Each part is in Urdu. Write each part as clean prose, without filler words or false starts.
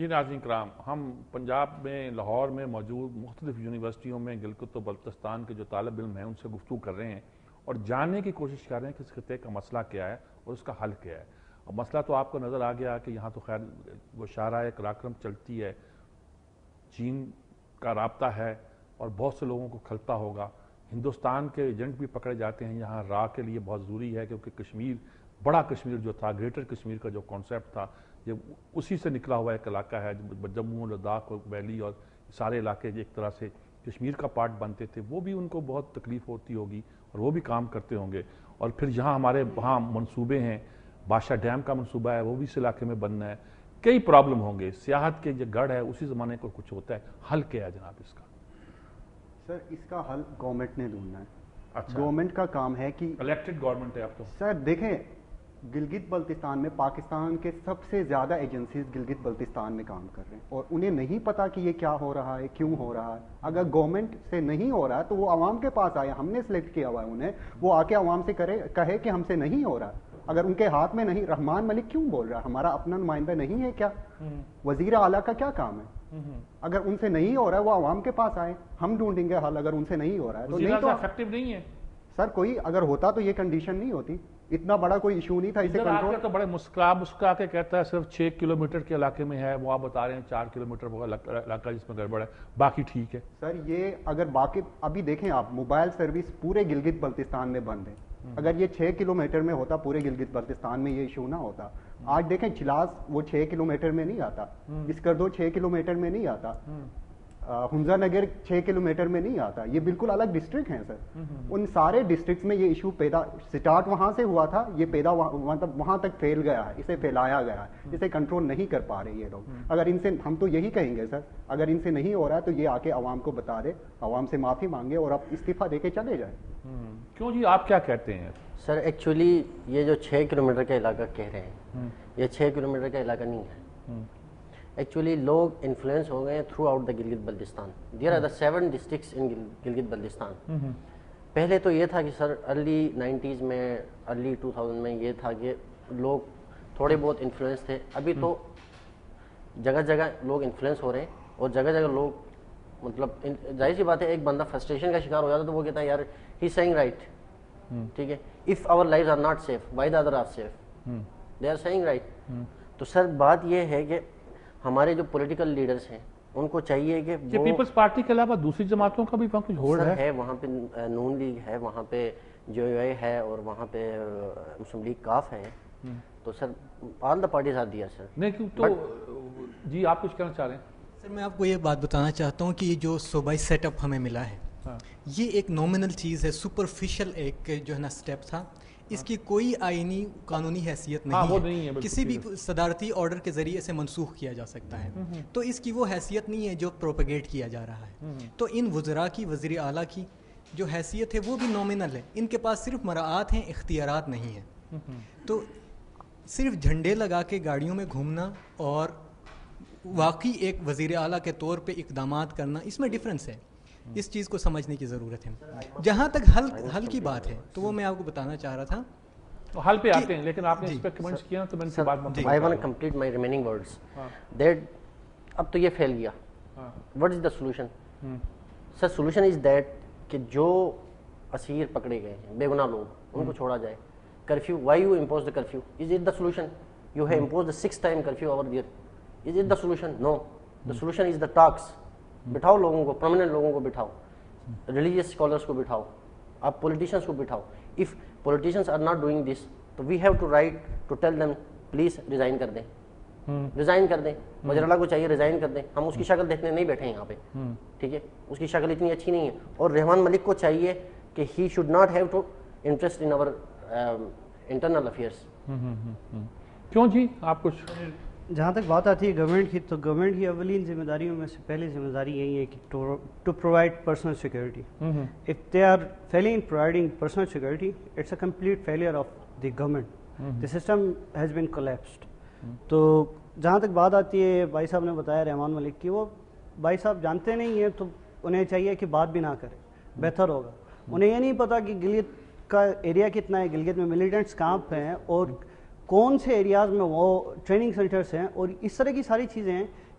جی ناظرین کرام، ہم پنجاب میں لاہور میں موجود مختلف یونیورسٹیوں میں گلگت و بلتستان کے جو طالب علم ہیں ان سے گفتگو کر رہے ہیں اور جاننے کی کوشش کر رہے ہیں کہ اس خطے کا مسئلہ کیا ہے اور اس کا حل کیا ہے. اور مسئلہ تو آپ کو نظر آ گیا کہ یہاں تو خیر وہ شاہراہ قراقرم چلتی ہے، چین کا رابطہ ہے اور بہت سے لوگوں کو کھلتا ہوگا. ہندوستان کے ایجنٹ بھی پکڑے جاتے ہیں یہاں راہ کے لیے، بہت ضروری ہے کیونکہ کشمیر، بڑا کشمیر جو تھا، گریٹر کشمیر کا جو کانسیپٹ تھا، یہ اسی سے نکلا ہوا ایک علاقہ ہے. جموں لداخ اور ویلی اور سارے علاقے ایک طرح سے کشمیر کا پارٹ بنتے تھے، وہ بھی ان کو بہت تکلیف ہوتی ہوگی اور وہ بھی کام کرتے ہوں گے. اور پھر یہاں ہمارے وہاں منصوبے ہیں، بادشاہ ڈیم کا منصوبہ ہے، وہ بھی اس علاقے میں بننا ہے. کئی پرابلم ہوں گے. سیاحت کے جو گڑھ ہے اسی زمانے کو کچھ ہوتا ہے. حل کیا ہے جناب اس کا؟ سر اس کا حل گورنمنٹ نے ڈھونڈنا ہے. اچھا، گورنمنٹ کا کام ہے کہ الیکٹڈ گورنمنٹ ہے اب تو. سر دیکھیں، گلگت بلتستان میں پاکستان کے سب سے زیادہ ایجنسیز گلگت بلتستان میں کام کر رہے ہیں اور انہیں نہیں پتا کہ یہ کیا ہو رہا ہے، کیوں ہو رہا ہے. اگر گورنمنٹ سے نہیں ہو رہا ہے تو وہ عوام کے پاس آئے، ہم نے سلیکٹ کیا ہوا ہے انہیں، وہ آ کے عوام سے کہے کہ ہم سے نہیں ہو رہا. اگر ان کے ہاتھ میں نہیں، رحمان ملک کیوں بول رہا ہے؟ ہمارا اپنا نمائندہ نہیں ہے کیا؟ وزیر اعلیٰ کا کیا کام ہے؟ اگر ان سے نہیں ہو رہا ہے وہ عوام کے پاس آئے، ہم ڈھونڈیں گے حل. اگر ان سے نہیں ہو رہا ہے تو نہیں تو افیکٹو نہیں ہے. سر کوئی اگر ہوتا تو یہ کنڈیشن نہیں ہوتی، اتنا بڑا کوئی ایشو نہیں تھا اسے کنٹرول. تو بڑے مسکرا کے کہتا ہے صرف 6 کلومیٹر کے علاقے میں ہے، وہ آپ بتا رہے ہیں 4 کلومیٹر وہ علاقہ جس میں گڑبڑ ہے، باقی ٹھیک ہے. سر یہ اگر باقی ابھی دیکھیں آپ، موبائل سروس پورے گلگت بلتستان میں بند ہے. اگر یہ 6 کلومیٹر میں ہوتا پورے گلگت بلتستان میں یہ ایشو نہ ہوتا. آج دیکھیں چلاس وہ 6 کلومیٹر میں نہیں آتا، اسکردو 6 کلومیٹر میں نہیں آتا، حمزہ نگر 6 کلومیٹر میں نہیں آتا. یہ بالکل الگ ڈسٹرکٹ ہیں سر. ان سارے ڈسٹرکٹس میں یہ ایشو پیدا سٹارٹ وہاں سے ہوا تھا، یہ پیدا مطلب وہاں تک پھیل گیا ہے، اسے پھیلایا گیا ہے، اسے کنٹرول نہیں کر پا رہے یہ لوگ. اگر ان سے، ہم تو یہی کہیں گے سر، اگر ان سے نہیں ہو رہا ہے تو یہ آ کے عوام کو بتا دے، عوام سے معافی مانگے اور اب استعفیٰ دے کے چلے جائے. کیوں جی، آپ کیا کہتے ہیں؟ سر ایکچولی یہ جو 6 کلومیٹر کا علاقہ کہہ رہے ہیں، یہ 6 کلومیٹر کا علاقہ نہیں ہے. ایکچولی لوگ انفلوئنس ہو گئے ہیں throughout the Gilgit Baltistan. There are the 7 districts in Gilgit Baltistan. پہلے تو یہ تھا کہ سر ارلی 90s میں، ارلی 2000 میں یہ تھا کہ لوگ تھوڑے بہت انفلوئنس تھے. ابھی تو جگہ جگہ لوگ انفلوئنس ہو رہے ہیں اور جگہ جگہ لوگ، مطلب ظاہر سی بات ہے ایک بندہ فرسٹریشن کا شکار ہو جاتا ہے تو وہ کہتا ہے یار ہی سیئنگ رائٹ، ٹھیک ہے، if our lives are not safe why the other are safe, they are saying right. تو سر بات یہ ہے کہ ہمارے جو پولیٹیکل لیڈرز ہیں ان کو چاہیے کہ وہ پیپلز پارٹی کے علاوہ دوسری جماعتوں کا بھی وہاں کچھ ہولڈ ہے. وہاں پہ نون لیگ ہے، وہاں پہ جو ہے اور وہاں پہ مسلم لیگ کاف ہے. تو سر آل دا پارٹیز آر دیئر سر. نہیں تو جی آپ کچھ کہنا چاہ رہے ہیں؟ سر میں آپ کو یہ بات بتانا چاہتا ہوں کہ یہ جو صوبائی سیٹ اپ ہمیں ملا ہے یہ ایک نومنل چیز ہے، سپرفیشل ایک جو ہے نا اسٹیپ تھا. اس کی کوئی آئینی قانونی حیثیت نہیں ہے، کسی بھی صدارتی آرڈر کے ذریعے سے منسوخ کیا جا سکتا ہے. تو اس کی وہ حیثیت نہیں ہے جو پروپیگیٹ کیا جا رہا ہے. تو ان وزراء کی، وزیر اعلیٰ کی جو حیثیت ہے وہ بھی نومنل ہے. ان کے پاس صرف مراعات ہیں، اختیارات نہیں ہیں. تو صرف جھنڈے لگا کے گاڑیوں میں گھومنا اور واقعی ایک وزیر اعلیٰ کے طور پہ اقدامات کرنا، اس میں ڈفرینس ہے. اس چیز کو سمجھنے کی ضرورت ہے. جہاں تک حل کی بات ہے تو وہ میں آپ کو بتانا چاہ رہا تھا. حل پہ آتے ہیں لیکن آپ نے اس پہ کمنٹس کیا تو میں نے بات مطلب I want to complete my remaining words that اب تو یہ پھیل گیا. What is the solution? Sir solution is that کہ جو اسیر پکڑے گئے ہیں بے گناہ لوگ ان کو چھوڑا جائے. Curfew, why you impose the curfew? Is it the solution? You have imposed the 6th time curfew over there. Is it the solution? No. The solution is the talks. بٹھاؤ لوگوں کو، پرماننٹ لوگوں کو بٹھاؤ، ریلیجیس اسکالرس کو بٹھاؤ، آپ پولیٹیشنس کو بٹھاؤ. If politicians are not doing this تو we have to right to tell them please resign کر دیں، ریزائن کر دیں. وزیر اعلیٰ کو چاہیے ریزائن کر دیں. ہم اس کی شکل دیکھنے نہیں بیٹھے ہیں یہاں پہ، ٹھیک ہے، اس کی شکل اتنی اچھی نہیں ہے. اور رحمان ملک کو چاہیے کہ he should not have to interest in our internal affairs. کیوں جی آپ کچھ؟ جہاں تک بات آتی ہے گورنمنٹ کی، تو گورنمنٹ کی اولین ذمہ داریوں میں سے پہلی ذمہ داری یہی ہے کہ to provide personal security. If they are failing in providing personal security it's a complete failure of the government. The system has been collapsed. تو جہاں تک بات آتی ہے، بھائی صاحب نے بتایا رحمان ملک کی، وہ بھائی صاحب جانتے نہیں ہیں تو انہیں چاہیے کہ بات بھی نہ کریں، بہتر ہوگا. انہیں یہ نہیں پتا کہ گلگت کا ایریا کتنا ہے، گلگت میں ملیٹنٹس کہاں پہ ہیں اور کون سے ایریاز میں وہ ٹریننگ سینٹرز ہیں اور اس طرح کی ساری چیزیں ہیں.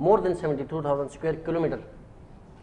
more than 72,000 square kilometer.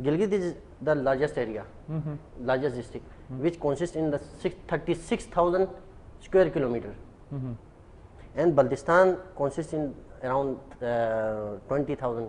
Gilgit is the largest area, largest district, which consists in the 36,000 square kilometer, and Baltistan consists in around 20,000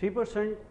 3%